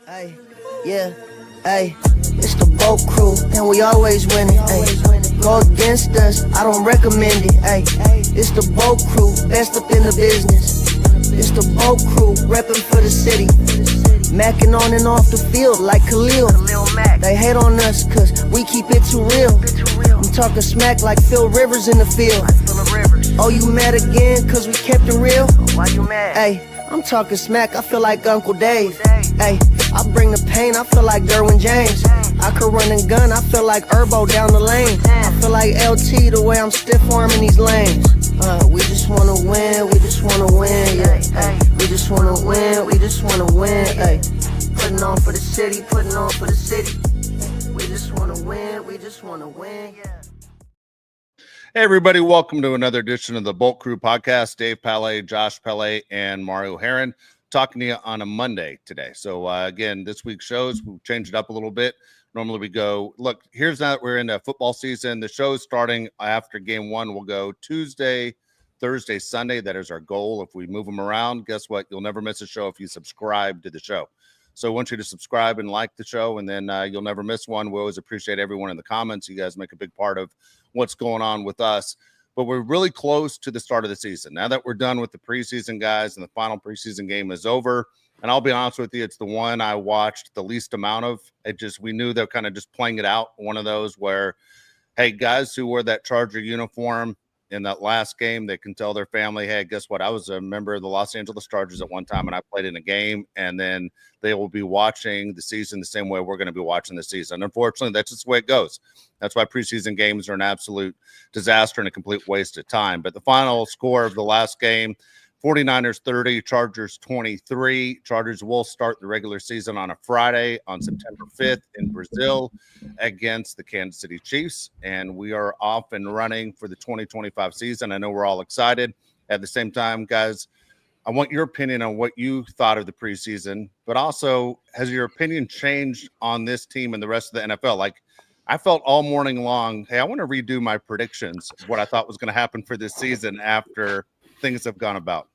Hey, yeah, hey, it's the boat crew, and we always winning. Hey, go against us, I don't recommend it. Hey, it's the boat crew, best up in the business. It's the boat crew, repping for the city. Macking on and off the field like Khalil. They hate on us cause we keep it too real. I'm talking smack like Phil Rivers in the field. Oh, you mad again cause we kept it real? Why you mad? Hey, I'm talking smack, I feel like Uncle Dave. Hey, I bring the pain, I feel like Derwin James. I could run and gun, I feel like Herbo down the lane. I feel like LT the way I'm stiff arming these lanes. We just wanna win, we just wanna win, yeah. Ay, we just wanna win, we just wanna win, ay. Putting on for the city, putting on for the city. We just wanna win, we just wanna win, yeah. Hey, everybody, welcome to another edition of the Bolt Crew podcast. Dave Palais, Josh Palais, and Mario Heron talking to you on a Monday today. So, again, this week's shows, we'll change it up a little bit. Normally we go, look, here's now that we're in the football season. The show's starting after game one. We'll go Tuesday, Thursday, Sunday. That is our goal. If we move them around, guess what? You'll never miss a show if you subscribe to the show. So I want you to subscribe and like the show, and then you'll never miss one. We always appreciate everyone in the comments. You guys make a big part of what's going on with us. But we're really close to the start of the season. Now that we're done with the preseason, guys, and the final preseason game is over, and I'll be honest with you, it's the one I watched the least amount of. We knew they're kind of just playing it out. One of those where, hey, guys who wore that Charger uniform in that last game, they can tell their family, hey, guess what? I was a member of the Los Angeles Chargers at one time, and I played in a game, and then they will be watching the season the same way we're going to be watching the season. Unfortunately, that's just the way it goes. That's why preseason games are an absolute disaster and a complete waste of time. But the final score of the last game, 49ers 30, Chargers 23. Chargers will start the regular season on a Friday on September 5th in Brazil against the Kansas City Chiefs. And we are off and running for the 2025 season. I know we're all excited. At the same time, guys, I want your opinion on what you thought of the preseason, but also has your opinion changed on this team and the rest of the NFL? Like, I felt all morning long, hey, I want to redo my predictions of what I thought was going to happen for this season after things have gone about.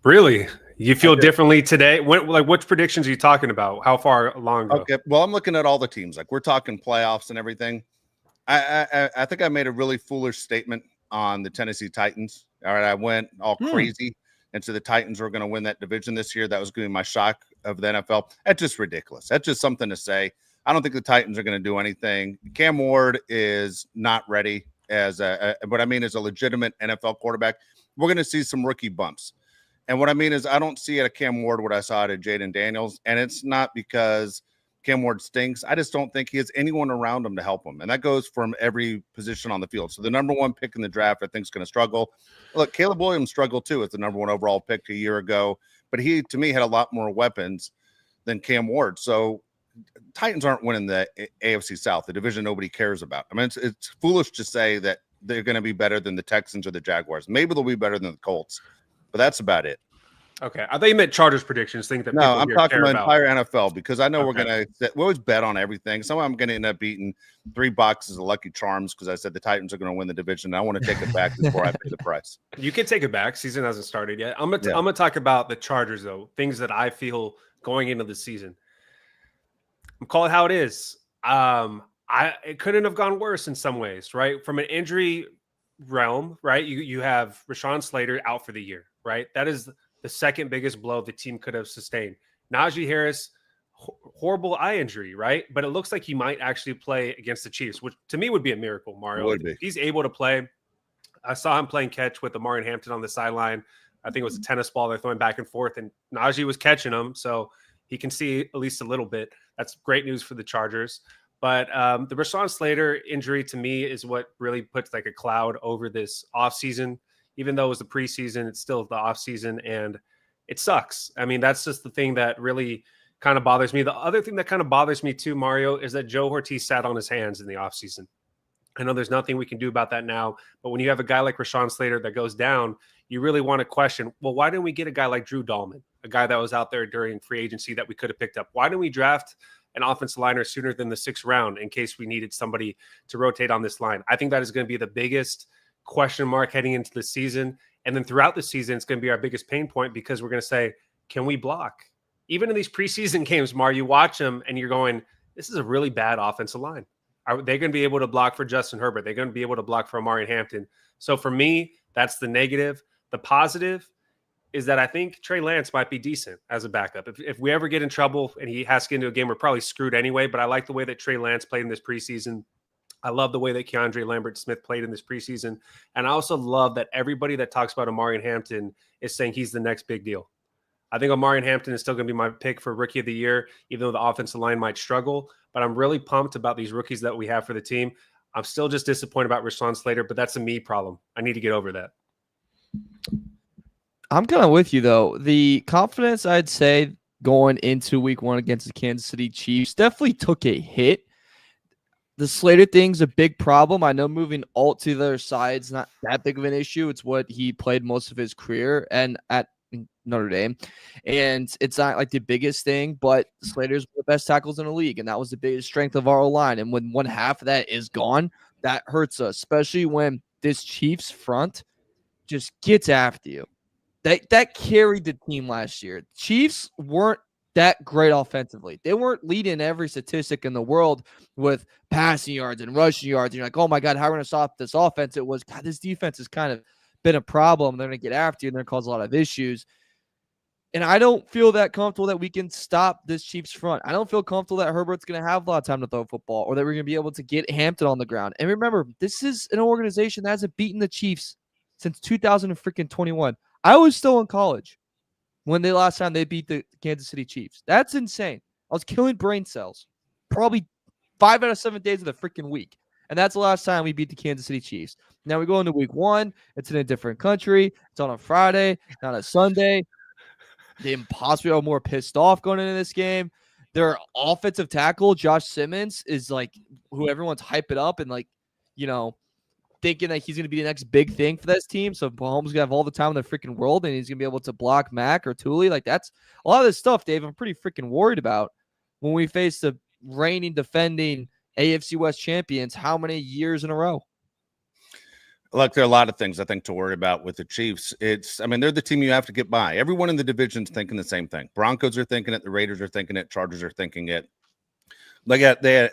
Really? You feel differently today? Which predictions are you talking about? How far along ago? Okay, well, I'm looking at all the teams. Like, we're talking playoffs and everything. I think I made a really foolish statement on the Tennessee Titans. All right, I went all crazy and so the Titans were going to win that division this year. That was going to be my shock of the NFL. That's just ridiculous. That's just something to say. I don't think the Titans are going to do anything. Cam Ward is not ready as a legitimate NFL quarterback. We're going to see some rookie bumps. And what I mean is I don't see at a Cam Ward what I saw at a Jaden Daniels. And it's not because Cam Ward stinks. I just don't think he has anyone around him to help him. And that goes from every position on the field. So the number one pick in the draft, I think, is going to struggle. Look, Caleb Williams struggled too as the number one overall pick a year ago. But he, to me, had a lot more weapons than Cam Ward. So Titans aren't winning the AFC South, the division nobody cares about. I mean, it's foolish to say that they're going to be better than the Texans or the Jaguars. Maybe they'll be better than the Colts, but that's about it. Okay, I thought you meant Chargers predictions. Think that no, I'm talking about entire NFL because I know Okay. we always bet on everything. Somehow I'm going to end up beating 3 boxes of Lucky Charms because I said the Titans are going to win the division. And I want to take it back before I pay the price. You can take it back. Season hasn't started yet. I'm gonna talk about the Chargers though. Things that I feel going into the season. I'm calling it how it is. It couldn't have gone worse in some ways, right? From an injury realm, right? You have Rashawn Slater out for the year, right? That is the second biggest blow the team could have sustained. Najee Harris, horrible eye injury, right? But it looks like he might actually play against the Chiefs, which to me would be a miracle, Mario. Would be. If he's able to play. I saw him playing catch with Amari Hampton on the sideline. I think it was a tennis ball they're throwing back and forth, and Najee was catching him, so he can see at least a little bit. That's great news for the Chargers. But the Rashawn Slater injury to me is what really puts like a cloud over this offseason. Even though it was the preseason, it's still the offseason, and it sucks. I mean, that's just the thing that really kind of bothers me. The other thing that kind of bothers me too, Mario, is that Joe Ortiz sat on his hands in the offseason. I know there's nothing we can do about that now, but when you have a guy like Rashawn Slater that goes down, you really want to question, well, why didn't we get a guy like Drew Dahlman, a guy that was out there during free agency that we could have picked up? Why didn't we draft an offensive liner sooner than the 6th round in case we needed somebody to rotate on this line? I think that is going to be the biggest question mark heading into the season. And then throughout the season, it's going to be our biggest pain point because we're going to say, can we block? even in these preseason games, Mar, you watch them and you're going, this is a really bad offensive line. Are they going to be able to block for Justin Herbert? They're going to be able to block for Omarion Hampton. So for me, that's the negative. The positive is that I think Trey Lance might be decent as a backup. If we ever get in trouble and he has to get into a game, we're probably screwed anyway. But I like the way that Trey Lance played in this preseason. I love the way that Keandre Lambert-Smith played in this preseason. And I also love that everybody that talks about Omarion Hampton is saying he's the next big deal. I think Omarion Hampton is still going to be my pick for Rookie of the Year, even though the offensive line might struggle. But I'm really pumped about these rookies that we have for the team. I'm still just disappointed about Rashawn Slater, but that's a me problem. I need to get over that. I'm kind of with you, though. The confidence, I'd say, going into week 1 against the Kansas City Chiefs definitely took a hit. The Slater thing's a big problem. I know moving Alt to the other side is not that big of an issue. It's what he played most of his career and at Notre Dame. And it's not like the biggest thing, but Slater's one of the best tackles in the league, and that was the biggest strength of our line. And when one half of that is gone, that hurts us, especially when this Chiefs front just gets after you. That carried the team last year. Chiefs weren't that great offensively. They weren't leading every statistic in the world with passing yards and rushing yards. And you're like, oh my God, how are we going to stop this offense? It was, God, this defense has kind of been a problem. They're going to get after you and they're going to cause a lot of issues. And I don't feel that comfortable that we can stop this Chiefs front. I don't feel comfortable that Herbert's going to have a lot of time to throw football or that we're going to be able to get Hampton on the ground. And remember, this is an organization that hasn't beaten the Chiefs since 2021. I was still in college when the last time they beat the Kansas City Chiefs. That's insane. I was killing brain cells probably 5 out of 7 days of the freaking week. And that's the last time we beat the Kansas City Chiefs. Now we go into week 1. It's in a different country. It's on a Friday, not a Sunday. They impossibly are more pissed off going into this game. Their offensive tackle, Josh Simmons, is like who everyone's hyping up and like, you know, thinking that he's going to be the next big thing for this team. So Mahomes going to have all the time in the freaking world and he's going to be able to block Mac or Thule. Like that's a lot of this stuff, Dave, I'm pretty freaking worried about when we face the reigning, defending AFC West champions how many years in a row? Look, there are a lot of things I think to worry about with the Chiefs. They're the team you have to get by. Everyone in the division's thinking the same thing. Broncos are thinking it. The Raiders are thinking it. Chargers are thinking it. They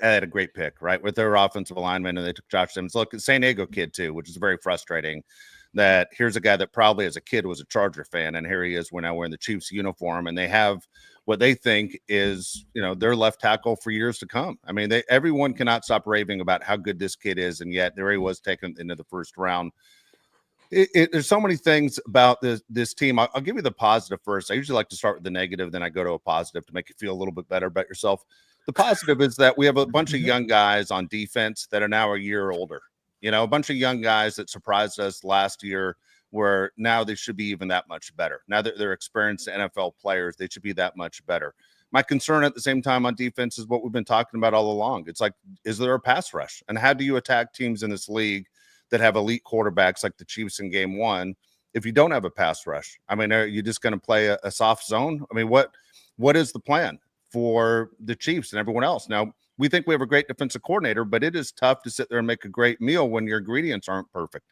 had a great pick, right, with their offensive alignment, and they took Josh Simmons. Look, San Diego kid, too, which is very frustrating that here's a guy that probably as a kid was a Charger fan, and here he is now wearing the Chiefs uniform, and they have what they think is, their left tackle for years to come. I mean, everyone cannot stop raving about how good this kid is, and yet there he was taken into the first round. There's so many things about this team. I'll give you the positive first. I usually like to start with the negative, then I go to a positive to make you feel a little bit better about yourself. The positive is that we have a bunch of young guys on defense that are now a year older. A bunch of young guys that surprised us last year where now they should be even that much better. Now that they're experienced NFL players, they should be that much better. My concern at the same time on defense is what we've been talking about all along. It's like, is there a pass rush? And how do you attack teams in this league that have elite quarterbacks like the Chiefs in game 1 if you don't have a pass rush? I mean, are you just going to play a soft zone? I mean, what is the plan for the Chiefs and everyone else? Now, we think we have a great defensive coordinator, but it is tough to sit there and make a great meal when your ingredients aren't perfect.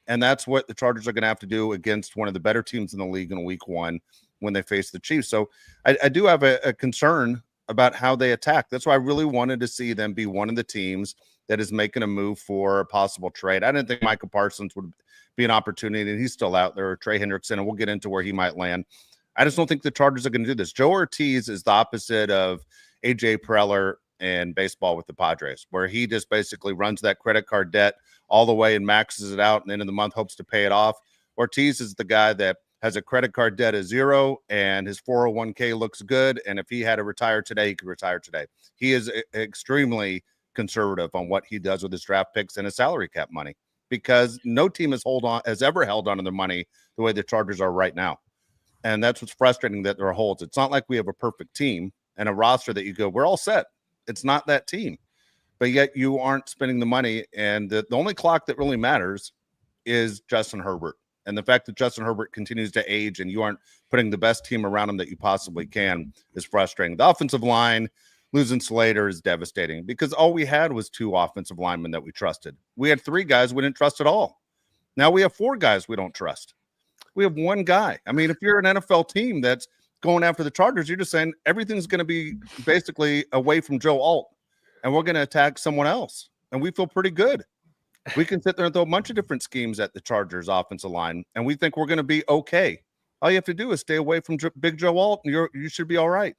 And that's what the Chargers are going to have to do against one of the better teams in the league in week 1 when they face the Chiefs. So I do have a concern about how they attack. That's why I really wanted to see them be one of the teams that is making a move for a possible trade. I didn't think Micah Parsons would be an opportunity, and he's still out there, or Trey Hendrickson, and we'll get into where he might land. I just don't think the Chargers are going to do this. Joe Ortiz is the opposite of A.J. Preller in baseball with the Padres, where he just basically runs that credit card debt all the way and maxes it out, and end of the month hopes to pay it off. Ortiz is the guy that has a credit card debt of 0, and his 401k looks good, and if he had to retire today, he could retire today. He is extremely conservative on what he does with his draft picks and his salary cap money, because no team has ever held on to their money the way the Chargers are right now. And that's what's frustrating, that there are holes. It's not like we have a perfect team and a roster that you go, we're all set. It's not that team. But yet you aren't spending the money. And the only clock that really matters is Justin Herbert. And the fact that Justin Herbert continues to age and you aren't putting the best team around him that you possibly can is frustrating. The offensive line, losing Slater, is devastating, because all we had was 2 offensive linemen that we trusted. We had 3 guys we didn't trust at all. Now we have 4 guys we don't trust. We have 1 guy. I mean, if you're an NFL team that's going after the Chargers. You're just saying everything's going to be basically away from Joe Alt, and we're going to attack someone else. And we feel pretty good. We can sit there and throw a bunch of different schemes at the Chargers offensive line, and we think we're going to be okay. All you have to do is stay away from Big Joe Alt, and you should be all right.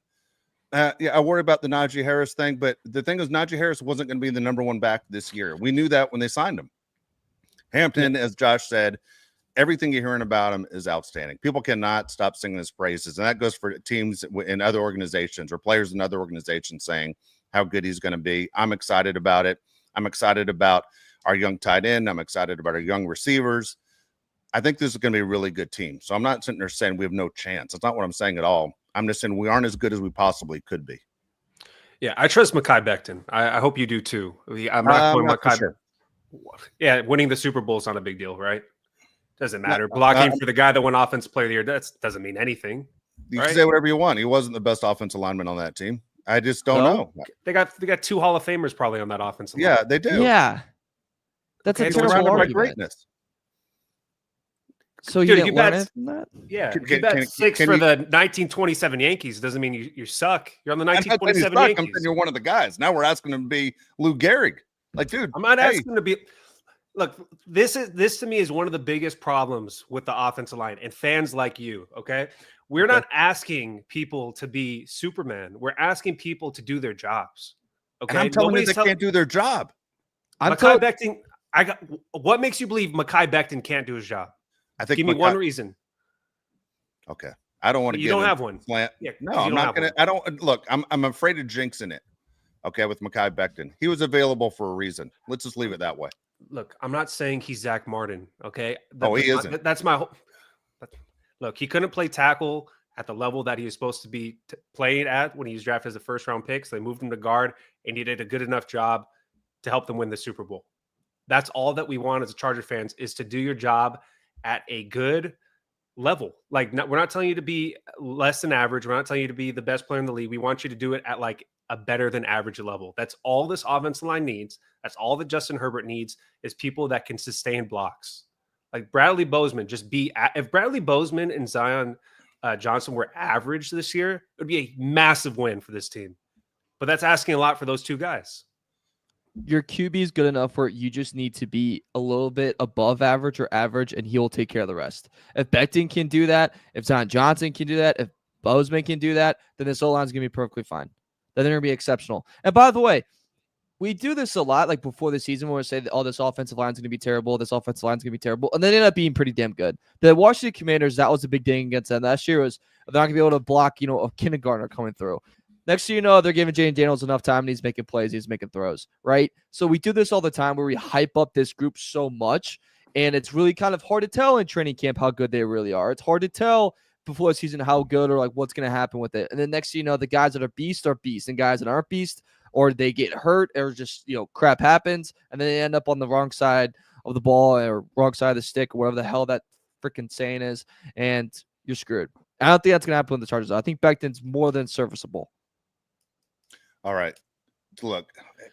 Yeah, I worry about the Najee Harris thing, but the thing is, Najee Harris wasn't going to be the number one back this year. We knew that when they signed him. Hampton, as Josh said, everything you're hearing about him is outstanding. People cannot stop singing his praises, and that goes for teams in other organizations or players in other organizations saying how good he's going to be. I'm excited about it. I'm excited about our young tight end. I'm excited about our young receivers. I think this is going to be a really good team. So I'm not sitting there saying we have no chance. That's not what I'm saying at all. I'm just saying we aren't as good as we possibly could be. Yeah, I trust Mekhi Becton. I hope you do too. I'm not going Mekhi. Sure. Yeah, winning the Super Bowl is not a big deal, right? Doesn't matter. Blocking for the guy that won Offensive Player of the Year, that doesn't mean anything. You can say whatever you want. He wasn't the best offensive lineman on that team. I just don't know. They got 2 Hall of Famers probably on that offensive line. Yeah, they do. Yeah. That's a terrible argument. Greatness. So you didn't learn from that? Yeah, you bet 6 for the 1927 Yankees. Doesn't mean you suck. You're on the 1927 Yankees. I'm saying you're one of the guys. Now we're asking him to be Lou Gehrig. Like, dude, I'm not asking him to be. Look, this to me is one of the biggest problems with the offensive line and fans like you. Okay, we're not asking people to be Superman. We're asking people to do their jobs. Okay, and I'm telling you they can't do their job. Mekhi Becton. What makes you believe Mekhi Becton can't do his job? I think. Give me one reason. Okay, I don't want to. You don't have one. Yeah, no, I'm not gonna. I don't look. I'm afraid of jinxing it. Okay, with Mekhi Becton, he was available for a reason. Let's just leave it that way. Look, I'm not saying he's Zach Martin. Okay, he isn't. That's my whole. Look, he couldn't play tackle at the level that he was supposed to be playing at when he was drafted as a first-round pick. So they moved him to guard, and he did a good enough job to help them win the Super Bowl. That's all that we want as Charger fans is to do your job at a good level. Like, we're not telling you to be less than average. We're not telling you to be the best player in the league. We want you to do it at like a better than average level. That's all this offensive line needs. That's all that Justin Herbert needs is people that can sustain blocks. Like Bradley Bozeman, if Bradley Bozeman and Zion Johnson were average this year, it would be a massive win for this team. But that's asking a lot for those two guys. Your QB is good enough where you just need to be a little bit above average or average, and he will take care of the rest. If Becton can do that, if Zion Johnson can do that, if Bozeman can do that, then this O-line is going to be perfectly fine. Then they're going to be exceptional. And by the way, we do this a lot, like before the season, when we say that, oh, this offensive line is going to be terrible, this offensive line is going to be terrible, and they end up being pretty damn good. The Washington Commanders, that was a big thing against them. Last year was they're not going to be able to block, a kindergartner coming through. Next thing you know, they're giving Jayden Daniels enough time, and he's making plays, he's making throws, right? So we do this all the time where we hype up this group so much, and it's really kind of hard to tell in training camp how good they really are. It's hard to tell before the season how good or like what's going to happen with it. And then next thing you know, the guys that are beast, and guys that aren't beast, or they get hurt, or just, crap happens, and then they end up on the wrong side of the ball or wrong side of the stick, or whatever the hell that freaking saying is, and you're screwed. I don't think that's going to happen with the Chargers. I think Becton's more than serviceable. All right. Look,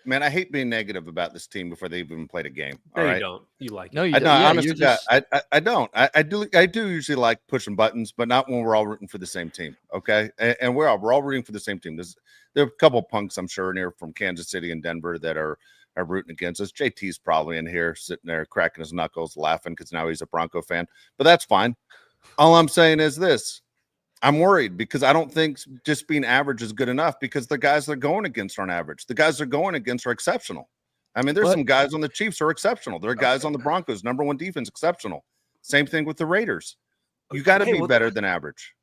man, I hate being negative about this team before they even played a game. No, right? you don't. You like it. No, you I don't. don't. Yeah, Honestly, just... I don't. I do usually like pushing buttons, but not when we're all rooting for the same team. Okay, and we're all rooting for the same team. There are a couple of punks, I'm sure, in here from Kansas City and Denver that are rooting against us. JT's probably in here sitting there cracking his knuckles, laughing because now he's a Bronco fan. But that's fine. All I'm saying is this. I'm worried because I don't think just being average is good enough because the guys they're going against aren't average. The guys they're going against are exceptional. I mean, there's some guys on the Chiefs who are exceptional. There are guys on the Broncos, number one defense, exceptional. Same thing with the Raiders. You got to be better than average.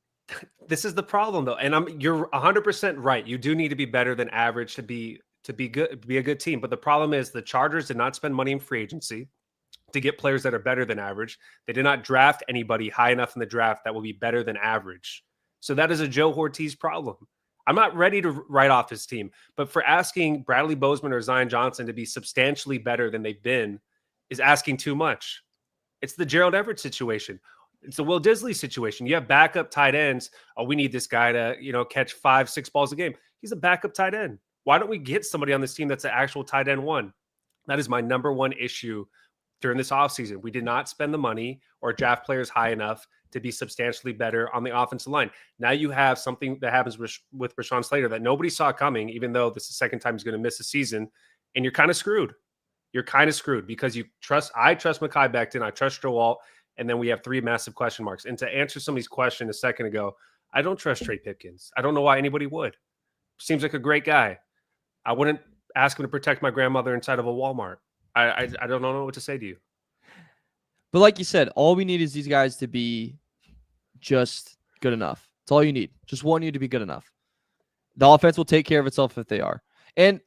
This is the problem, though, and you're 100% right. You do need to be better than average to be good, be a good team. But the problem is the Chargers did not spend money in free agency to get players that are better than average. They did not draft anybody high enough in the draft that will be better than average. So that is a Joe Ortiz problem. I'm not ready to write off his team, but for asking Bradley Bozeman or Zion Johnson to be substantially better than they've been is asking too much. It's the Gerald Everett situation. It's the Will Disley situation. You have backup tight ends. Oh, we need this guy to, catch 5-6 balls a game. He's a backup tight end. Why don't we get somebody on this team that's an actual tight end one? That is my number one issue during this offseason. We did not spend the money or draft players high enough to be substantially better on the offensive line. Now you have something that happens with Rashawn Slater that nobody saw coming, even though this is the second time he's going to miss a season, and you're kind of screwed. You're kind of screwed because I trust Mekhi Becton, I trust Joe Alt, and then we have 3 massive question marks. And to answer somebody's question a second ago, I don't trust Trey Pipkins. I don't know why anybody would. Seems like a great guy. I wouldn't ask him to protect my grandmother inside of a Walmart. I don't know what to say to you. But like you said, all we need is these guys to be just good enough. That's all you need. Just want you to be good enough. The offense will take care of itself if they are. And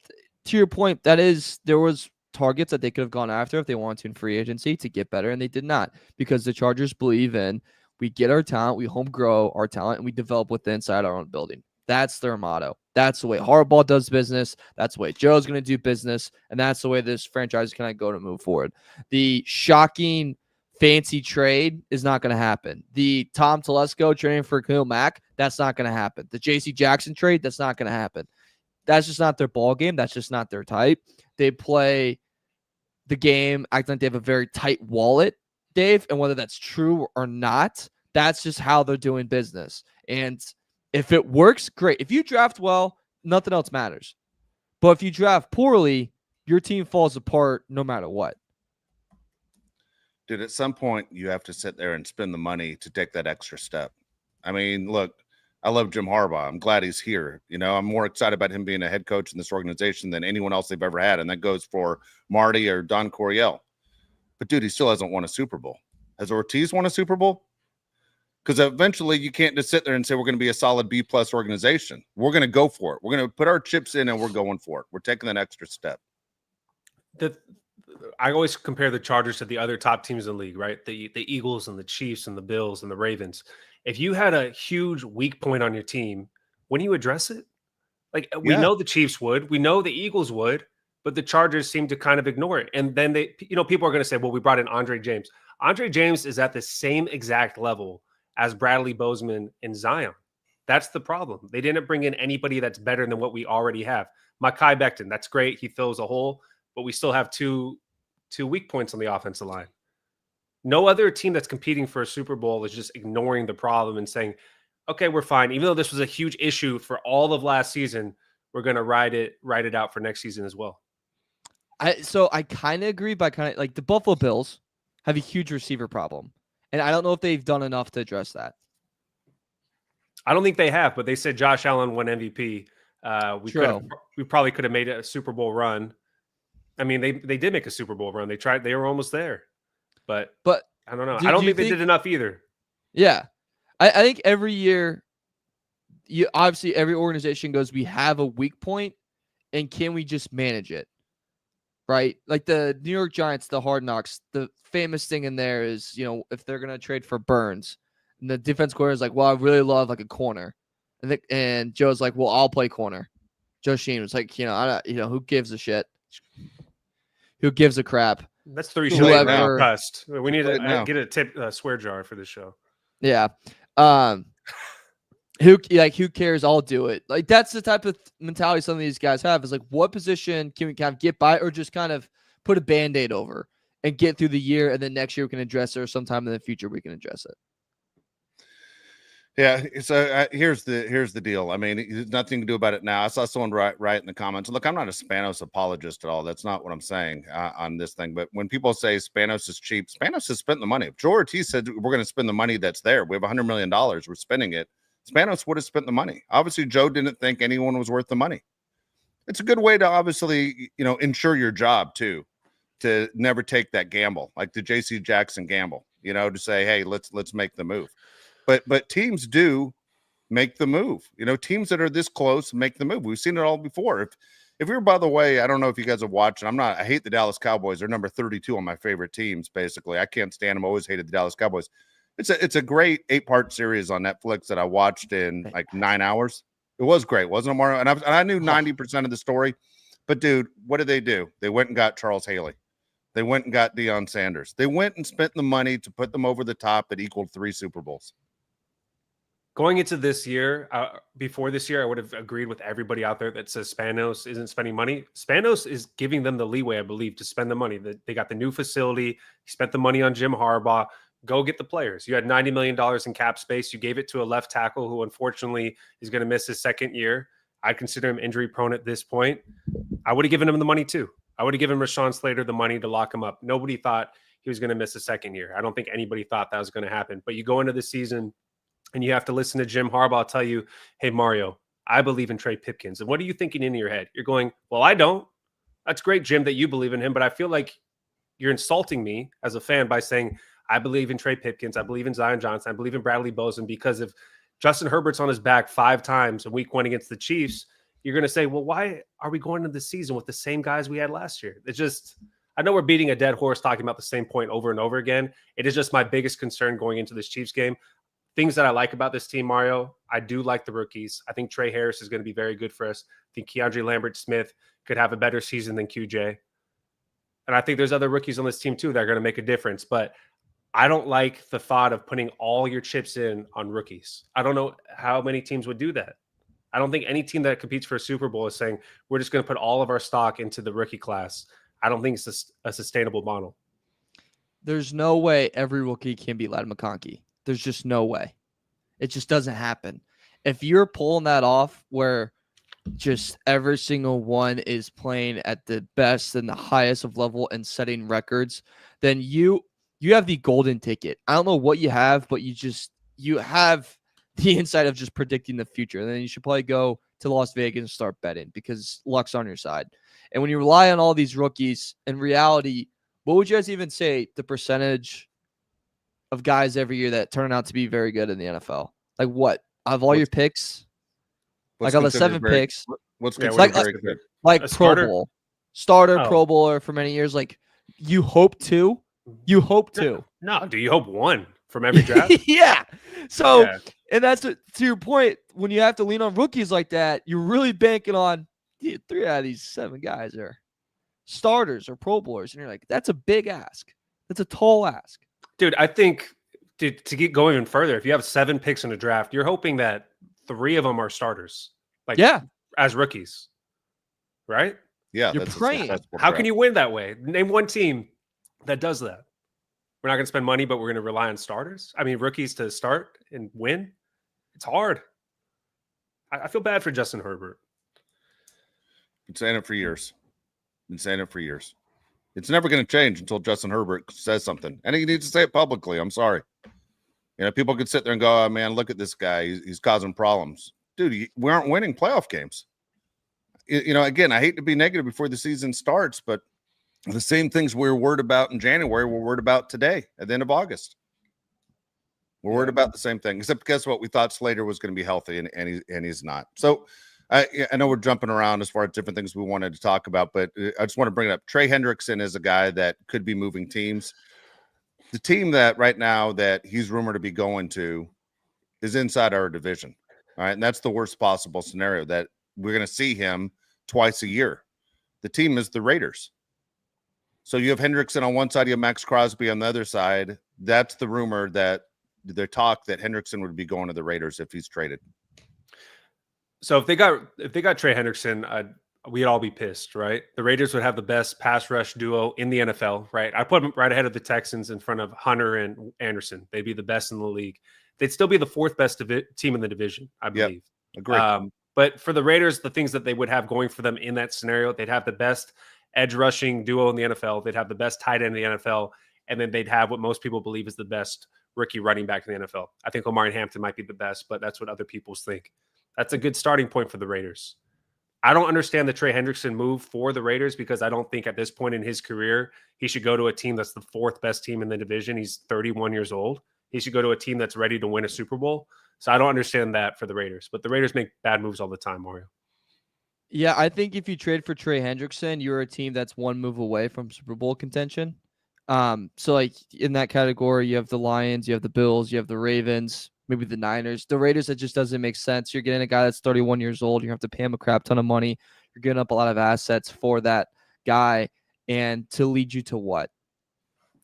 to your point, there was targets that they could have gone after if they wanted to in free agency to get better, and they did not, because the Chargers believe in we get our talent, we home grow our talent, and we develop within inside our own building. That's their motto. That's the way Harbaugh does business. That's the way Joe's going to do business, and that's the way this franchise is going to go to move forward. The shocking fancy trade is not going to happen. The Tom Telesco trading for Khalil Mack, that's not going to happen. The J.C. Jackson trade, that's not going to happen. That's just not their ball game. That's just not their type. They play the game acting like they have a very tight wallet, Dave, and whether that's true or not, that's just how they're doing business. And if it works, great. If you draft well, nothing else matters. But if you draft poorly, your team falls apart no matter what. Dude, at some point, you have to sit there and spend the money to take that extra step. I mean, look, I love Jim Harbaugh. I'm glad he's here. You know, I'm more excited about him being a head coach in this organization than anyone else they've ever had. And that goes for Marty or Don Coryell. But, dude, he still hasn't won a Super Bowl. Has Ortiz won a Super Bowl? Because eventually you can't just sit there and say we're going to be a solid B-plus organization. We're going to go for it. We're going to put our chips in and we're going for it. We're taking that extra step. I always compare the Chargers to the other top teams in the league, right? The Eagles and the Chiefs and the Bills and the Ravens. If you had a huge weak point on your team, wouldn't you address it? Like, we know the Chiefs would, we know the Eagles would, but the Chargers seem to kind of ignore it. And then people are going to say, well, we brought in Andre James. Andre James is at the same exact level as Bradley Bozeman and Zion. That's the problem. They didn't bring in anybody that's better than what we already have. Mekhi Becton, that's great. He fills a hole, but we still have two weak points on the offensive line. No other team that's competing for a Super Bowl is just ignoring the problem and saying, okay, we're fine. Even though this was a huge issue for all of last season, we're going to ride it out for next season as well. So I kind of agree, but kind of like the Buffalo Bills have a huge receiver problem. And I don't know if they've done enough to address that. I don't think they have, but they said Josh Allen won MVP. We probably could have made a Super Bowl run. I mean, they did make a Super Bowl run. They were almost there. But I don't know. I don't think they did enough either. Yeah. I think every year, obviously every organization goes, we have a weak point, and can we just manage it? Right? Like the New York Giants, the Hard Knocks, the famous thing in there is, if they're going to trade for Burns, and the defense coordinator is like, well, I really love like a corner. And Joe's like, well, I'll play corner. Joe Sheen was like, who gives a shit? Who gives a crap? That's 3 shows now. Cussed. We need to get a tip swear jar for this show. Yeah. Who cares? I'll do it. Like, that's the type of mentality some of these guys have, is like, what position can we kind of get by, or just kind of put a Band-Aid over and get through the year, and then next year we can address it, or sometime in the future we can address it. Yeah. So here's the deal. I mean, there's nothing to do about it now. I saw someone write in the comments. Look, I'm not a Spanos apologist at all. That's not what I'm saying on this thing. But when people say Spanos is cheap, Spanos has spent the money. If Joe Ortiz said we're going to spend the money that's there, we have $100 million, we're spending it, Spanos would have spent the money. Obviously, Joe didn't think anyone was worth the money. It's a good way to obviously, ensure your job too, to never take that gamble, like the J.C. Jackson gamble, to say, hey, let's make the move. But teams do make the move. Teams that are this close make the move. We've seen it all before. If you're, by the way, I don't know if you guys have watched, I hate the Dallas Cowboys. They're number 32 on my favorite teams, basically. I can't stand them. I always hated the Dallas Cowboys. It's a great 8-part series on Netflix that I watched in like 9 hours. It was great, wasn't it, Mario? And I knew 90% of the story. But, dude, what did they do? They went and got Charles Haley. They went and got Deion Sanders. They went and spent the money to put them over the top that equaled 3 Super Bowls. Going into this year, before this year, I would have agreed with everybody out there that says Spanos isn't spending money. Spanos is giving them the leeway, I believe, to spend the money. They got the new facility. He spent the money on Jim Harbaugh. Go get the players. You had $90 million in cap space. You gave it to a left tackle who unfortunately is going to miss his second year. I consider him injury prone at this point. I would have given him the money too. I would have given Rashawn Slater the money to lock him up. Nobody thought he was going to miss a second year. I don't think anybody thought that was going to happen. But you go into the season and you have to listen to Jim Harbaugh tell you, hey, Mario, I believe in Trey Pipkins. And what are you thinking in your head? You're going, well, I don't. That's great, Jim, that you believe in him. But I feel like you're insulting me as a fan by saying, I believe in Trey Pipkins. I believe in Zion Johnson. I believe in Bradley Bozeman, because if Justin Herbert's on his back 5 times in week 1 against the Chiefs, you're going to say, well, why are we going into the season with the same guys we had last year? It's just, I know we're beating a dead horse talking about the same point over and over again. It is just my biggest concern going into this Chiefs game. Things that I like about this team, Mario, I do like the rookies. I think Trey Harris is going to be very good for us. I think Keandre Lambert-Smith could have a better season than QJ. And I think there's other rookies on this team too that are going to make a difference. But I don't like the thought of putting all your chips in on rookies. I don't know how many teams would do that. I don't think any team that competes for a Super Bowl is saying, we're just going to put all of our stock into the rookie class. I don't think it's a sustainable model. There's no way every rookie can be Ladd McConkey. There's just no way. It just doesn't happen. If you're pulling that off where just every single one is playing at the best and the highest of level and setting records, then you have the golden ticket. I don't know what you have, but you have the insight of just predicting the future. And then you should probably go to Las Vegas and start betting because luck's on your side. And when you rely on all these rookies, in reality, what would you guys even say the percentage of guys every year that turn out to be very good in the NFL? Like what? Out of all your picks, like on the 7 picks, What's considered very good? like A Pro starter? Bowl, starter, Oh. Pro Bowler for many years, like you hope to. No, do you hope 1 from every draft? Yeah. So, Yeah. and that's to your point, when you have to lean on rookies like that, you're really banking on 3 out of these 7 guys are starters or Pro Bowlers. And you're like, that's a big ask. That's a tall ask. Dude, I think to get going even further, if you have 7 picks in a draft, you're hoping that 3 of them are starters, like Yeah. as rookies, right? Yeah, You're that's a praying. successful How draft. can you win that way? Name one team that does that. We're not going to spend money, but we're going to rely on starters. I mean, rookies to start and win. It's hard. I feel bad for Justin Herbert. Been saying it for years. It's never going to change until Justin Herbert says something, and he needs to say it publicly. I'm sorry. You know, people could sit there and go, "Oh man, look at this guy. He's causing problems, dude. We aren't winning playoff games." You know, again, I hate to be negative before the season starts, but the same things we were worried about in January, we're worried about today at the end of August. We're worried about the same thing, except guess what? We thought Slater was going to be healthy, and he's not. So I know we're jumping around as far as different things we wanted to talk about, but I just want to bring it up. Trey Hendrickson is a guy that could be moving teams. The team that right now that he's rumored to be going to is inside our division. All right. And that's the worst possible scenario, that we're going to see him twice a year. The team is the Raiders. So you have Hendrickson on one side, you have Max Crosby on the other side. That's the rumor, that the talk that Hendrickson would be going to the Raiders if he's traded. So if they got Trey Hendrickson, we'd all be pissed, right? The Raiders would have the best pass rush duo in the NFL, right? I put them right ahead of the Texans in front of Hunter and Anderson. They'd be the best in the league. They'd still be the 4th best team in the division, I believe. Agree. But for the Raiders, the things that they would have going for them in that scenario, they'd have the best edge rushing duo in the NFL. They'd have the best tight end in the NFL. And then they'd have what most people believe is the best rookie running back in the NFL. I think Omarion Hampton might be the best, but that's what other people think. That's a good starting point for the Raiders. I don't understand the Trey Hendrickson move for the Raiders, because I don't think at this point in his career, he should go to a team that's the 4th best team in the division. He's 31 years old. He should go to a team that's ready to win a Super Bowl. So I don't understand that for the Raiders, but the Raiders make bad moves all the time, Mario. Yeah, I think if you trade for Trey Hendrickson, you're a team that's one move away from Super Bowl contention. So like in that category, you have the Lions, you have the Bills, you have the Ravens, maybe the Niners. The Raiders, it just doesn't make sense. You're getting a guy that's 31 years old. You have to pay him a crap ton of money. You're giving up a lot of assets for that guy, and to lead you to what?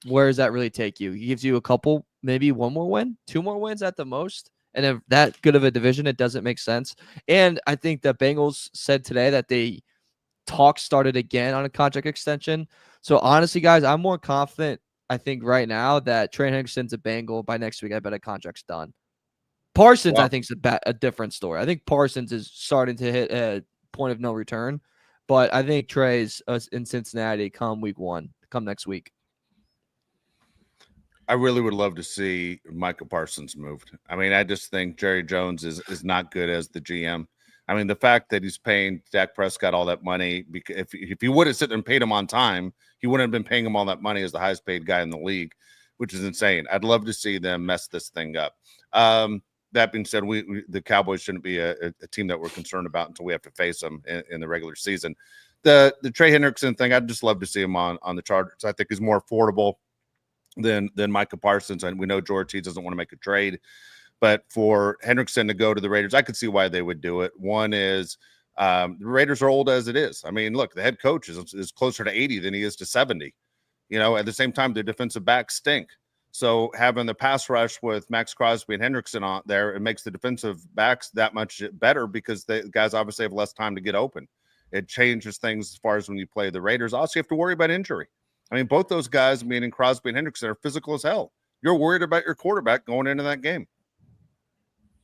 Where does that really take you? He gives you a couple, maybe 1 more win, 2 more wins at the most. And if that good of a division, it doesn't make sense. And I think the Bengals said today that they talk started again on a contract extension. So honestly, guys, I'm more confident I think right now that Trey Hendrickson's a Bengal. By next week, I bet a contract's done. Parsons, Wow. I think, is a different story. I think Parsons is starting to hit a point of no return, but I think Trey's in Cincinnati come week 1, come next week. I really would love to see Micah Parsons moved. I mean, I just think Jerry Jones is not good as the GM. I mean, the fact that he's paying Dak Prescott all that money, because if he would have sit and paid him on time, he wouldn't have been paying him all that money as the highest paid guy in the league, which is insane. I'd love to see them mess this thing up. That being said, the Cowboys shouldn't be a team that we're concerned about until we have to face them in the regular season. The Trey Hendrickson thing, I'd just love to see him on the Chargers. I think he's more affordable than Micah Parsons, and we know George T doesn't want to make a trade. But for Hendrickson to go to the Raiders, I could see why they would do it. One is the Raiders are old as it is. I mean, look, the head coach is closer to 80 than he is to 70. At the same time, their defensive backs stink. So having the pass rush with Max Crosby and Hendrickson on there, it makes the defensive backs that much better because the guys obviously have less time to get open. It changes things as far as when you play the Raiders. Also, you have to worry about injury. I mean, both those guys, meaning Crosby and Hendrickson, are physical as hell. You're worried about your quarterback going into that game.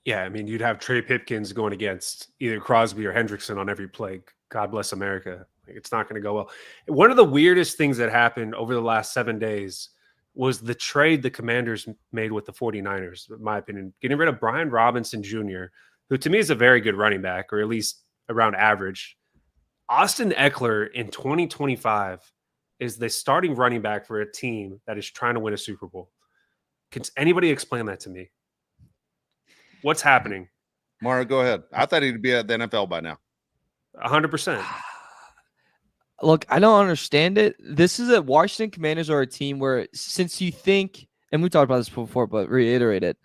Yeah, I mean, you'd have Trey Pipkins going against either Crosby or Hendrickson on every play. God bless America. It's not going to go well. One of the weirdest things that happened over the last 7 days was the trade the Commanders made with the 49ers, in my opinion, getting rid of Brian Robinson Jr., who to me is a very good running back, or at least around average. Austin Eckler in 2025 is the starting running back for a team that is trying to win a Super Bowl. Can anybody explain that to me? What's happening? Mara, go ahead. I thought he'd be at the NFL by now. 100%. Look, I don't understand it. This is Washington Commanders are a team where, since you think, and we talked about this before, but reiterate it,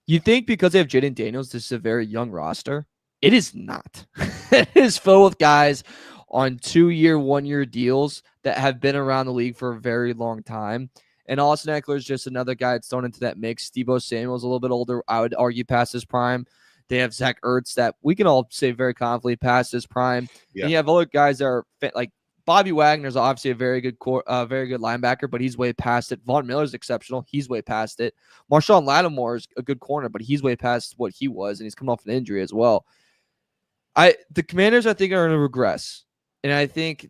you think because they have Jaden Daniels, this is a very young roster. It is not. It is filled with guys on 2-year, 1-year deals that have been around the league for a very long time. And Austin Eckler is just another guy that's thrown into that mix. Deebo Samuel's a little bit older, I would argue, past his prime. They have Zach Ertz that we can all say very confidently past his prime. Yeah. And you have other guys that are like Bobby Wagner's obviously a very good linebacker, but he's way past it. Von Miller's exceptional. He's way past it. Marshawn Lattimore is a good corner, but he's way past what he was, and he's come off an injury as well. The Commanders, I think, are going to regress. And I think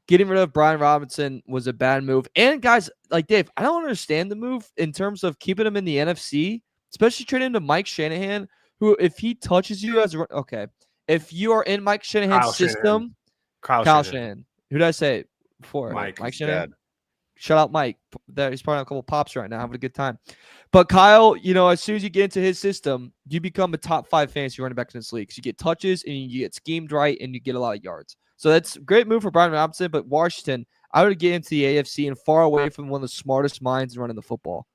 getting rid of Brian Robinson was a bad move. And guys, like Dave, I don't understand the move in terms of keeping him in the NFC, especially trading him to Mike Shanahan, who, if he touches you if you are in Mike Shanahan's system, Kyle Shanahan. Who did I say before? Mike Shanahan. Shout out Mike. He's probably on a couple of pops right now, having a good time. But Kyle, as soon as you get into his system, you become a top 5 fantasy running back in this league. So you get touches and you get schemed right and you get a lot of yards. So that's a great move for Brian Robinson. But Washington, I would get into the AFC and far away from one of the smartest minds running the football.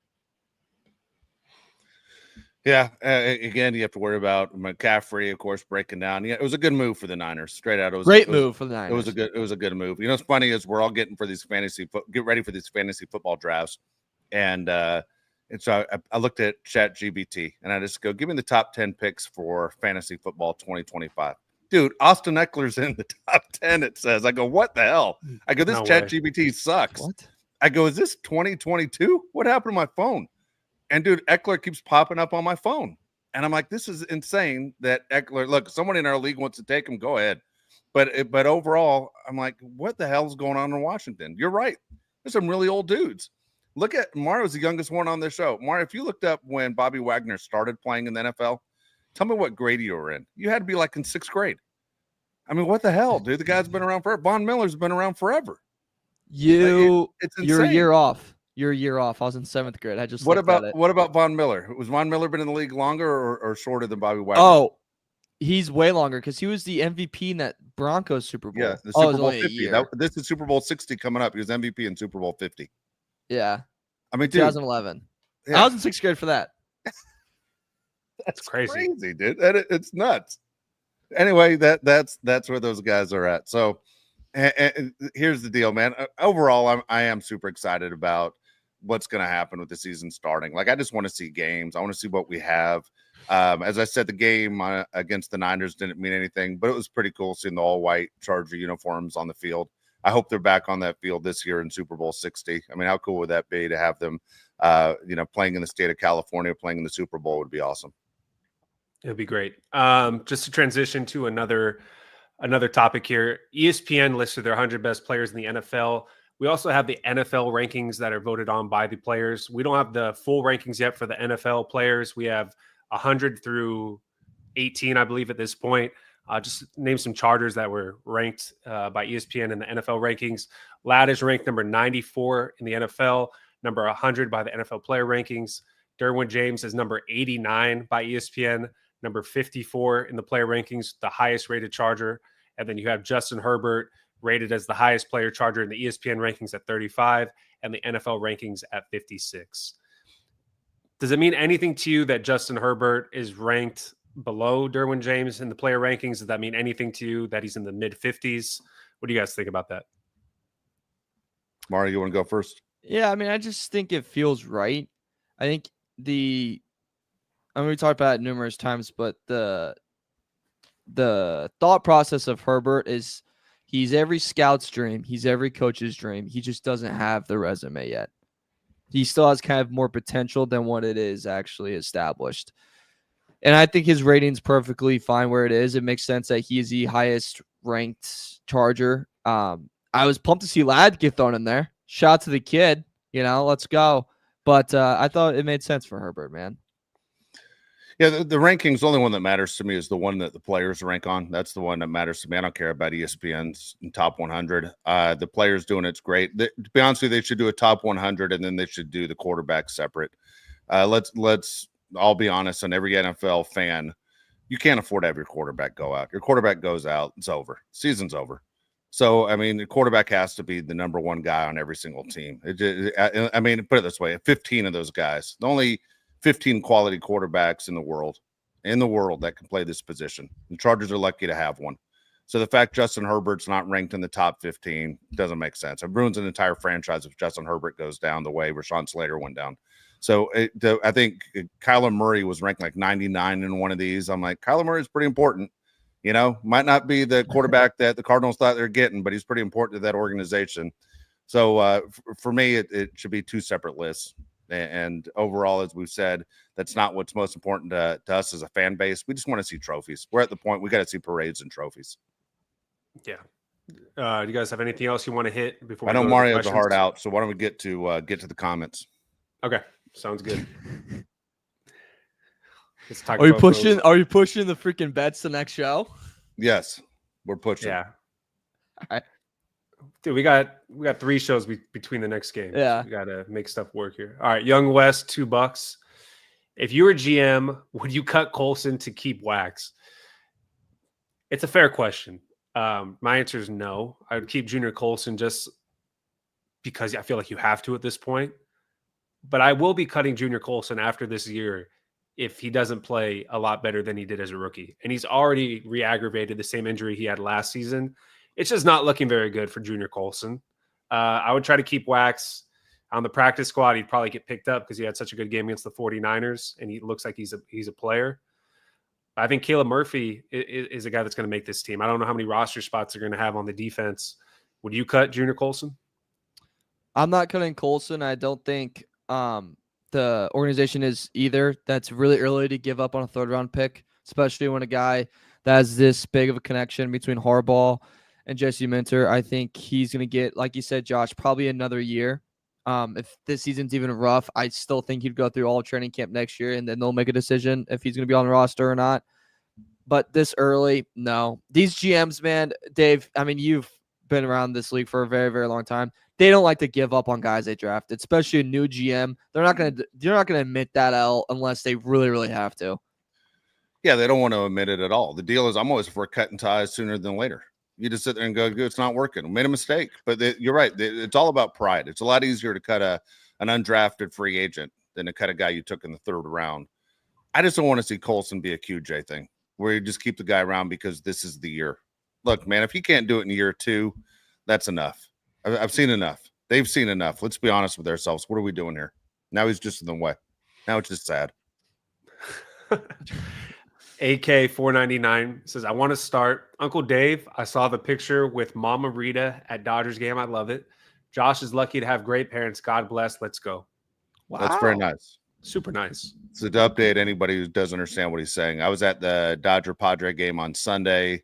Yeah, again, you have to worry about McCaffrey, of course, breaking down. Yeah, it was a good move for the Niners. Straight out, it was great move for the Niners. It was a good move. What's funny is we're all getting for these get ready for these fantasy football drafts, and so I looked at ChatGPT and I just go, give me the top 10 picks for fantasy football 2025. Dude, Austin Eckler's in the top 10. It says. I go, what the hell? I go, this ChatGPT sucks. What? I go, is this 2022? What happened to my phone? And dude, Eckler keeps popping up on my phone. And I'm like, this is insane that Eckler, look, someone in our league wants to take him, go ahead. But overall, I'm like, what the hell is going on in Washington? You're right. There's some really old dudes. Look at Mario's the youngest one on the show. Mario, if you looked up when Bobby Wagner started playing in the NFL, tell me what grade you were in. You had to be like in 6th grade. I mean, what the hell, dude? The guy's been around forever. Von Miller's been around forever. You're a year off. You're a year off. I was in 7th grade. I just what about Von Miller? Was Von Miller been in the league longer or shorter than Bobby Wagner? Oh, he's way longer because he was the MVP in that Broncos Super Bowl. Yeah, the Super Bowl 50. This is Super Bowl 60 coming up. He was MVP in Super Bowl 50. Yeah. I mean, dude, 2011. Yeah. I was in 6th grade for that. That's crazy, dude. It's nuts. Anyway, that's where those guys are at. So, and here's the deal, man. Overall, I am super excited about what's going to happen with the season starting. Like, I just want to see games. I want to see what we have. As I said, the game against the Niners didn't mean anything, but it was pretty cool seeing the all-white Charger uniforms on the field. I hope they're back on that field this year in Super Bowl 60. I mean, how cool would that be to have them, playing in the state of California, playing in the Super Bowl would be awesome. It'd be great. Just to transition to another topic here. ESPN listed their 100 best players in the NFL. We also have the NFL rankings that are voted on by the players. We don't have the full rankings yet for the NFL players. We have 100 through 18, I believe, at this point. Just name some Chargers that were ranked by ESPN in the NFL rankings. Ladd is ranked number 94 in the NFL, number 100 by the NFL player rankings. Derwin James is number 89 by ESPN, number 54 in the player rankings, the highest rated Charger. And then you have Justin Herbert rated as the highest player Charger in the ESPN rankings at 35 and the NFL rankings at 56. Does it mean anything to you that Justin Herbert is ranked below Derwin James in the player rankings? Does that mean anything to you that he's in the mid 50s? What do you guys think about that? Mario, you want to go first? Yeah, I mean, I just think it feels right. I think we talked about it numerous times, but the thought process of Herbert is he's every scout's dream. He's every coach's dream. He just doesn't have the resume yet. He still has kind of more potential than what it is actually established. And I think his rating's perfectly fine where it is. It makes sense that he is the highest ranked Charger. I was pumped to see Ladd get thrown in there. Shout out to the kid, let's go. But I thought it made sense for Herbert, man. Yeah, the rankings, the only one that matters to me is the one that the players rank on. That's the one that matters to me. I don't care about ESPN's top 100. The players doing it's great. To be honest with you, they should do a top 100, and then they should do the quarterback separate. Let's all be honest, on every NFL fan, you can't afford to have your quarterback go out. Your quarterback goes out, it's over. Season's over. So, I mean, the quarterback has to be the number one guy on every single team. Put it this way, 15 of those guys, the only 15 quality quarterbacks in the world that can play this position. The Chargers are lucky to have one. So the fact Justin Herbert's not ranked in the top 15 doesn't make sense. It ruins an entire franchise if Justin Herbert goes down the way Rashawn Slater went down. So I think Kyler Murray was ranked like 99 in one of these. I'm like, Kyler Murray is pretty important. Might not be the quarterback that the Cardinals thought they're getting, but he's pretty important to that organization. So for me, it should be two separate lists. And overall, as we've said, that's not what's most important to us as a fan base. We just want to see trophies. We're at the point we got to see parades and trophies. Yeah. Do you guys have anything else you want to hit before? I know Mario has a heart out, so why don't we get to the comments? Okay, sounds good. Let's talk. Are you pushing the freaking bets the next show? Yes, we're pushing. Yeah. All right. Dude, we got 3 shows between the next game. Yeah, so we got to make stuff work here. All right, Young West, $2. If you were GM, would you cut Colson to keep Wax? It's a fair question. My answer is no. I would keep Junior Colson just because I feel like you have to at this point. But I will be cutting Junior Colson after this year if he doesn't play a lot better than he did as a rookie. And he's already re-aggravated the same injury he had last season. It's just not looking very good for Junior Colson. I would try to keep Wax on the practice squad. He'd probably get picked up because he had such a good game against the 49ers, and he looks like he's a player. I think Caleb Murphy is a guy that's going to make this team. I don't know how many roster spots they're going to have on the defense. Would you cut Junior Colson? I'm not cutting Colson. I don't think the organization is either. That's really early to give up on a third-round pick, especially when a guy that has this big of a connection between Harbaugh and Jesse Minter. I think he's going to get, like you said, Josh, probably another year. If this season's even rough, I still think he'd go through all of training camp next year, and then they'll make a decision if he's going to be on the roster or not. But this early, no. These GMs, man, Dave, I mean, you've been around this league for a very, very long time. They don't like to give up on guys they drafted, especially a new GM. They're not going to admit that L unless they really, really have to. Yeah, they don't want to admit it at all. The deal is I'm always for cutting ties sooner than later. You just sit there and go, it's not working. We made a mistake. But you're right. It's all about pride. It's a lot easier to cut an undrafted free agent than to cut a guy you took in the 3rd round. I just don't want to see Colson be a QJ thing where you just keep the guy around because this is the year. Look, man, if he can't do it in year 2, that's enough. I've seen enough. They've seen enough. Let's be honest with ourselves. What are we doing here? Now he's just in the way. Now it's just sad. AK 499 says, I want to start. Uncle Dave, I saw the picture with Mama Rita at Dodgers game. I love it. Josh is lucky to have great parents. God bless. Let's go. Wow. That's very nice. Super nice. So to update anybody who doesn't understand what he's saying, I was at the Dodger Padre game on Sunday,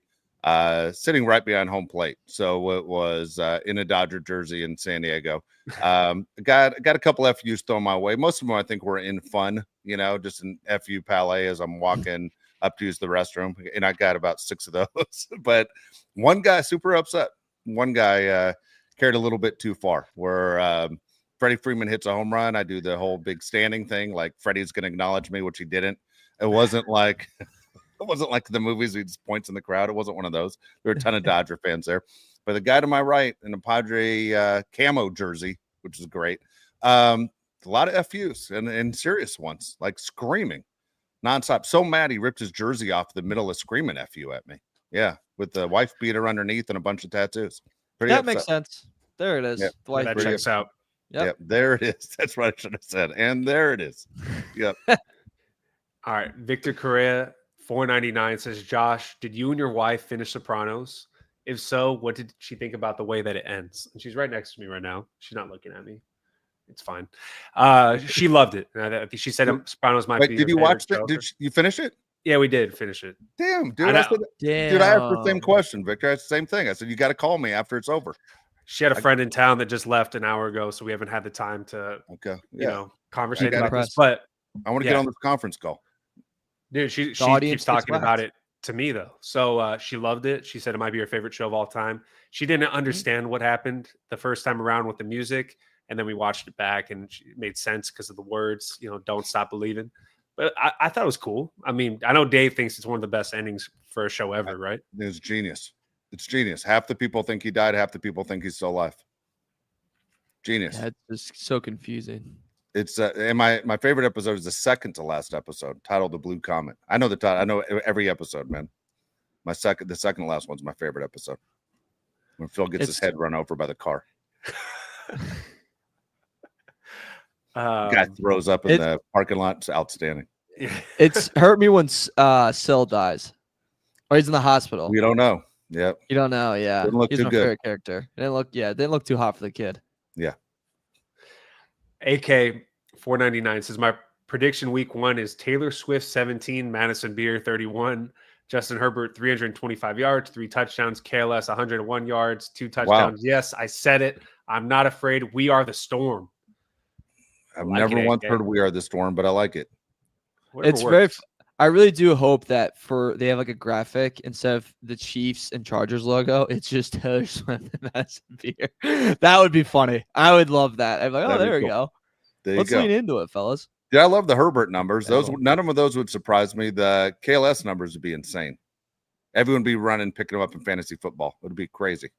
sitting right behind home plate. So it was in a Dodger jersey in San Diego. Got a couple FUs thrown my way. Most of them I think were in fun, just an FU palais as I'm walking up to use the restroom, and I got about 6 of those. But one guy super upset. One guy carried a little bit too far. Where Freddie Freeman hits a home run, I do the whole big standing thing, like Freddie's going to acknowledge me, which he didn't. It wasn't like the movies. He just points in the crowd. It wasn't one of those. There were a ton of Dodger fans there. But the guy to my right in a Padre camo jersey, which is great. A lot of FUs and serious ones, like screaming nonstop. So mad he ripped his jersey off the middle of screaming FU at me. Yeah, with the wife beater underneath and a bunch of tattoos. Pretty That upset. makes sense. There it is. Yep. The wife That beater. checks out. Yep. There it is. That's what I should have said. And there it is. Yep. All right. Victor Correa 499 says, Josh, did you and your wife finish Sopranos? If so, what did she think about the way that it ends? And she's right next to me right now. She's not looking at me. It's fine. She loved it. And I think she said Sopranos might Wait, be. did her you watch favorite it? show. Did you finish it? Yeah, we did finish it. Damn, dude. I know. Dude, I asked the same question, Victor. I asked the same thing. I said, you got to call me after it's over. She had a friend in town that just left an hour ago, so we haven't had the time to, Okay. conversate gotta about this. But I want to get on this conference call. dude, she audience keeps talking gets about whacked. it to me though. So she loved it. She said it might be her favorite show of all time. She didn't understand what happened the first time around with the music, and then we watched it back, and it made sense because of the words. Don't stop believing. But I thought it was cool. I mean, I know Dave thinks it's one of the best endings for a show ever, right? It's genius. It's genius. Half the people think he died. Half the people think he's still alive. Genius. Yeah, it's just so confusing. It's and my favorite episode is the second to last episode, titled "The Blue Comet." I know the title. I know every episode, man. The second to last one's my favorite episode. When Phil gets his head run over by the car. Guy throws up in the parking lot. It's outstanding. It's hurt me when Syl dies, or he's in the hospital. We don't know. Yep. You don't know, yeah. Didn't look He's too my good. favorite character. It didn't look too hot for the kid. Yeah. AK 499 says my prediction week 1 is Taylor Swift 17, Madison Beer 31, Justin Herbert 325 yards, 3 touchdowns, KLS 101 yards, 2 touchdowns. Wow. Yes, I said it. I'm not afraid. We are the storm. I've never once heard "We Are the Storm," but I like it. Whatever it's works. I really do hope that they have like a graphic instead of the Chiefs and Chargers logo. It's just Taylor Swift and Madison Beer. That would be funny. I would love that. I'm like, there we go. Let's lean into it, fellas. Yeah, I love the Herbert numbers. None of those would surprise me. The KLS numbers would be insane. Everyone would be picking them up in fantasy football. It would be crazy.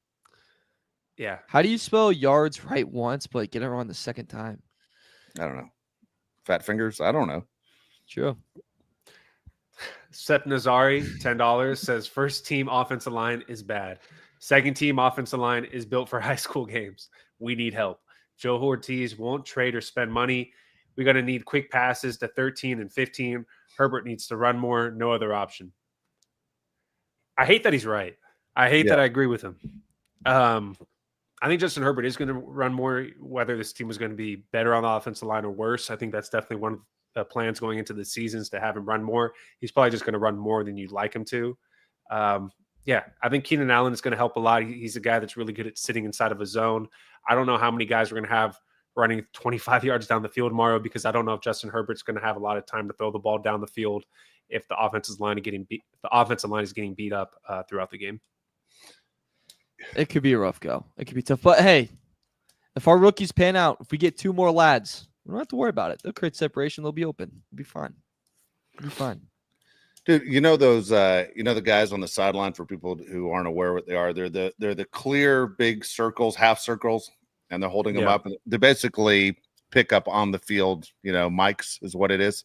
Yeah. How do you spell yards right once, but get it wrong the second time? I don't know. Fat fingers? I don't know. True. Seth Nazari, $10, says first team offensive line is bad. Second team offensive line is built for high school games. We need help. Joe Ortiz won't trade or spend money. We're going to need quick passes to 13 and 15. Herbert needs to run more. No other option. I hate that he's right. I hate that I agree with him. I think Justin Herbert is going to run more, whether this team is going to be better on the offensive line or worse. I think that's definitely one of the plans going into the seasons to have him run more. He's probably just going to run more than you'd like him to. I think Keenan Allen is going to help a lot. He's a guy that's really good at sitting inside of a zone. I don't know how many guys we're going to have running 25 yards down the field tomorrow, because I don't know if Justin Herbert's going to have a lot of time to throw the ball down the field if the offensive line is getting beat up throughout the game. It could be a rough go. It could be tough. But hey, if our rookies pan out, if we get 2 more lads, we don't have to worry about it. They'll create separation. They'll be open. It'll be fine. It'll be fine. Dude, those the guys on the sideline, for people who aren't aware what they are, they're the clear big circles, half circles, and they're holding them up, and they basically pick up on the field, mics is what it is.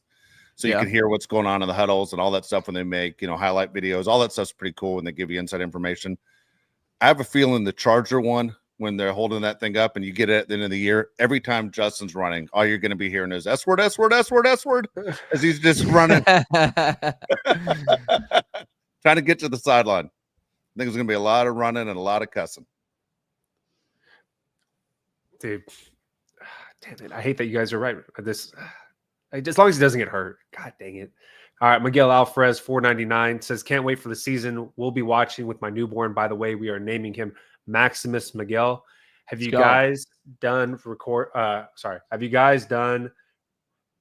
So you can hear what's going on in the huddles and all that stuff when they make, highlight videos. All that stuff's pretty cool when they give you inside information. I have a feeling the Charger one when they're holding that thing up and you get it at the end of the year, every time Justin's running, all you're going to be hearing is S word, S word, S word, S word, as he's just running, trying to get to the sideline. I think there's going to be a lot of running and a lot of cussing. Dude, damn it. I hate that you guys are right. This, as long as he doesn't get hurt. God dang it. All right, Miguel Alvarez, 499, says, can't wait for the season. We'll be watching with my newborn. By the way, we are naming him Maximus Miguel. Have you guys done have you guys done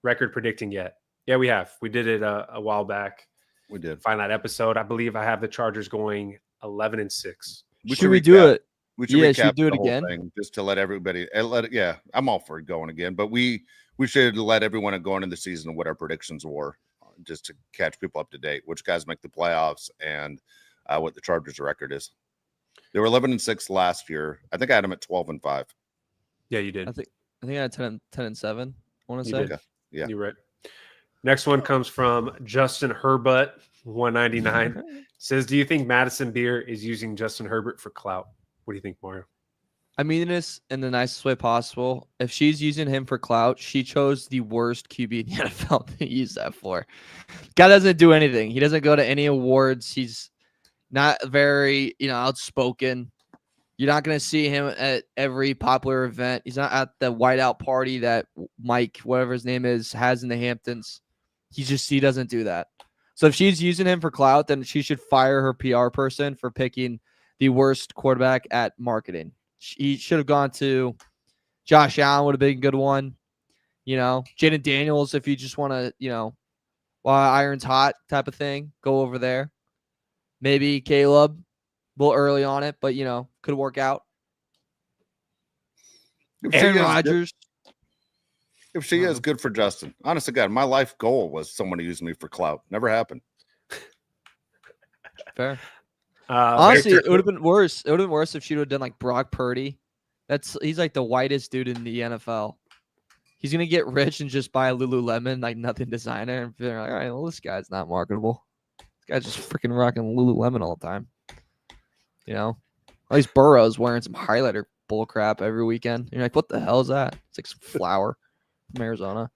record predicting yet? Yeah, we have. We did it a while back. We did. Find that episode. I believe I have the Chargers going 11-6. Should we do it? We should should we recap do it the whole again? thing just to let everybody yeah, I'm all for it going again, but we should let everyone go into the season what our predictions were, just to catch people up to date, which guys make the playoffs and what the Chargers record is. They were 11-6 last year. I think I had them at 12-5. Yeah, you did. I think I had 10-7. I want to You say. did. Yeah. You're right. Next one comes from Justin Herbert, 199. Says, do you think Madison Beer is using Justin Herbert for clout? What do you think, Mario? I mean this in the nicest way possible. If she's using him for clout, she chose the worst QB in the NFL to use that for. Guy doesn't do anything. He doesn't go to any awards. He's not very, outspoken. You're not going to see him at every popular event. He's not at the whiteout party that Mike, whatever his name is, has in the Hamptons. He doesn't do that. So if she's using him for clout, then she should fire her PR person for picking the worst quarterback at marketing. He should have gone to Josh Allen, would have been a good one. Jaden Daniels, if you just want to, while iron's hot type of thing, go over there. Maybe Caleb, a little early on it, but, could work out. Aaron Rodgers. If she is, good for Justin. Honest to God, my life goal was someone to use me for clout. Never happened. Fair. Honestly, it would have been worse. It would have been worse if she would have done like Brock Purdy. He's like the whitest dude in the NFL. He's gonna get rich and just buy a Lululemon, like nothing designer, and they're like, all right, well, this guy's not marketable. This guy's just freaking rocking Lululemon all the time. At least Burrow's wearing some highlighter bull crap every weekend. You're like, what the hell is that? It's like some flour from Arizona.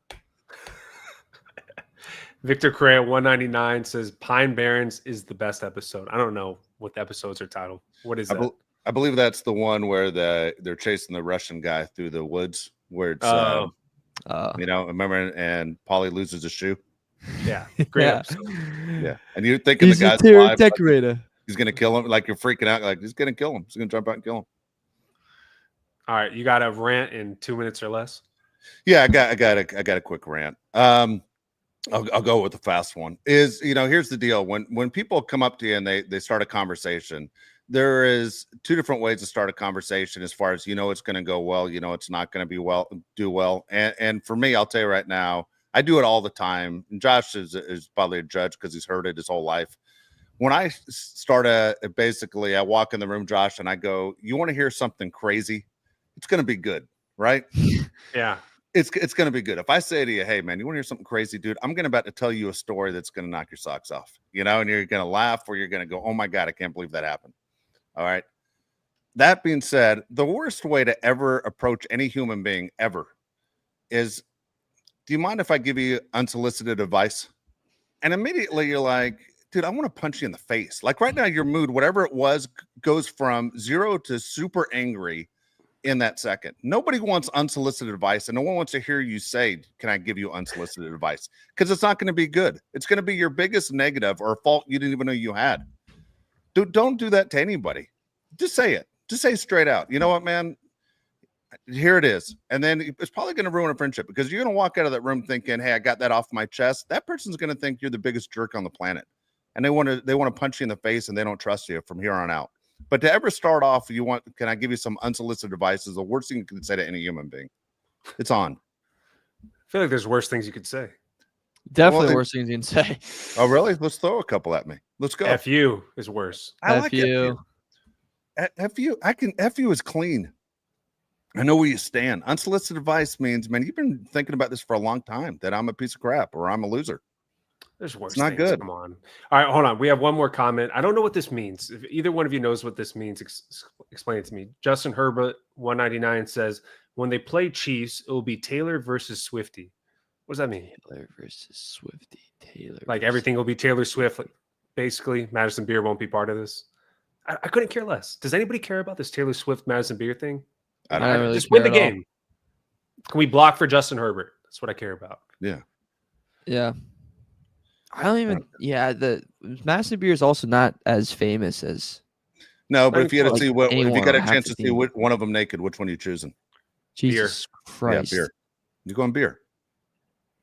Victor Correa, 199, says Pine Barrens is the best episode. I don't know what the episodes are titled. What is that? I believe that's the one where they're chasing the Russian guy through the woods, where it's remember, and Paulie loses a shoe. Yeah, great episode. Yeah, and you're thinking he's the guy's a alive, decorator. like, he's gonna kill him, like you're freaking out, like he's gonna kill him. He's gonna jump out and kill him. All right, you got a rant in 2 minutes or less. Yeah, I got a quick rant. I'll go with the fast one. Is here's the deal. When people come up to you and they start a conversation, there is two different ways to start a conversation as far as it's going to go well, it's not going to do well. And for me, I'll tell you right now, I do it all the time. And Josh is probably a judge because he's heard it his whole life. When I start basically I walk in the room, Josh, and I go, you want to hear something crazy? It's going to be good, right? Yeah. It's going to be good. If I say to you, hey, man, you want to hear something crazy, dude? I'm about to tell you a story that's going to knock your socks off, and you're going to laugh or you're going to go, oh, my God, I can't believe that happened. All right. That being said, the worst way to ever approach any human being ever is, do you mind if I give you unsolicited advice? And immediately you're like, dude, I want to punch you in the face. Like right now, your mood, whatever it was, goes from 0 to super angry in that second. Nobody wants unsolicited advice, and no one wants to hear you say, can I give you unsolicited advice? Because it's not going to be good. It's going to be your biggest negative or fault you didn't even know you had. Dude, don't do that to anybody. Just say it. Just say straight out, you know what, man? Here it is. And then it's probably going to ruin a friendship because you're going to walk out of that room thinking, hey, I got that off my chest. That person's going to think you're the biggest jerk on the planet. And they want to punch you in the face, and they don't trust you from here on out. But to ever start off, can I give you some unsolicited advice is the worst thing you can say to any human being. It's on. I feel like there's worse things you could say. Definitely worse things you can say. Oh, really? Let's throw a couple at me. Let's go. F you is worse. I like you. F you. F you is clean. I know where you stand. Unsolicited advice means, man, you've been thinking about this for a long time, that I'm a piece of crap or I'm a loser. There's worse. It's not things. good. Come on. All right, hold on. We have one more comment. I don't know what this means. If either one of you knows what this means, explain it to me. Justin Herbert 199 says, when they play Chiefs, it will be Taylor versus Swifty. What does that mean? Taylor versus Swifty. Taylor. Like versus- everything will be Taylor Swift. Like, basically, Madison Beer won't be part of this. I couldn't care less. Does anybody care about this Taylor Swift Madison Beer thing? I don't really just win the care at all. game. Can we block for Justin Herbert? That's what I care about. Yeah. I don't even. Yeah, the Madison Beer is also not as famous as No, but Like, if you had to like see what, if you anyone got a on half chance the to see team. one of them naked, which one are you choosing? Jesus Christ. Yeah, beer. You going beer?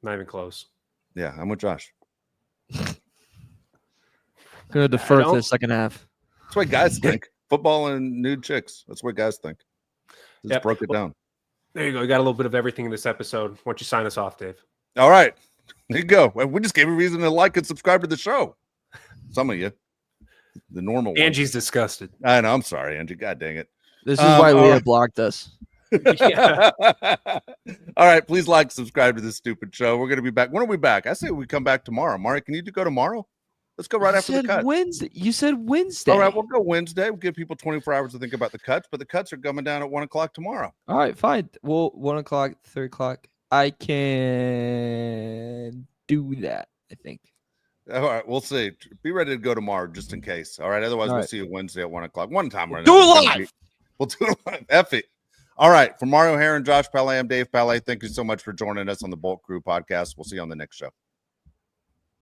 Not even close. Yeah, I'm with Josh. I'm gonna defer to don't- the second half. That's what guys think. Football and nude chicks. That's what guys think. Just Yep. broke it down. There you go. You got a little bit of everything in this episode. Why don't you sign us off, Dave? All right. There you go. We just gave a reason to like and subscribe to the show. Some of you. The normal ones. Angie's disgusted. I know. I'm sorry, Angie. God dang it. This is why all Leah right. blocked us. Yeah. All right. Please like, subscribe to this stupid show. We're going to be back. When are we back? I say we come back tomorrow. Mari, can you go tomorrow? Let's go right You after the said cut. Wednesday. You said Wednesday. All right. We'll go Wednesday. We'll give people 24 hours to think about the cuts, but the cuts are coming down at 1 o'clock tomorrow. All right, fine. Well, 1 o'clock, 3 o'clock. I can do that, I think. All right. We'll see. Be ready to go tomorrow just in case. All right. Otherwise, All we'll right. see you Wednesday at 1 o'clock. One time. or Do another. it live. We'll do it live. F it. All right. For Mario Heron, Josh Pele, I'm Dave Pele. Thank you so much for joining us on the Bolt Crew podcast. We'll see you on the next show.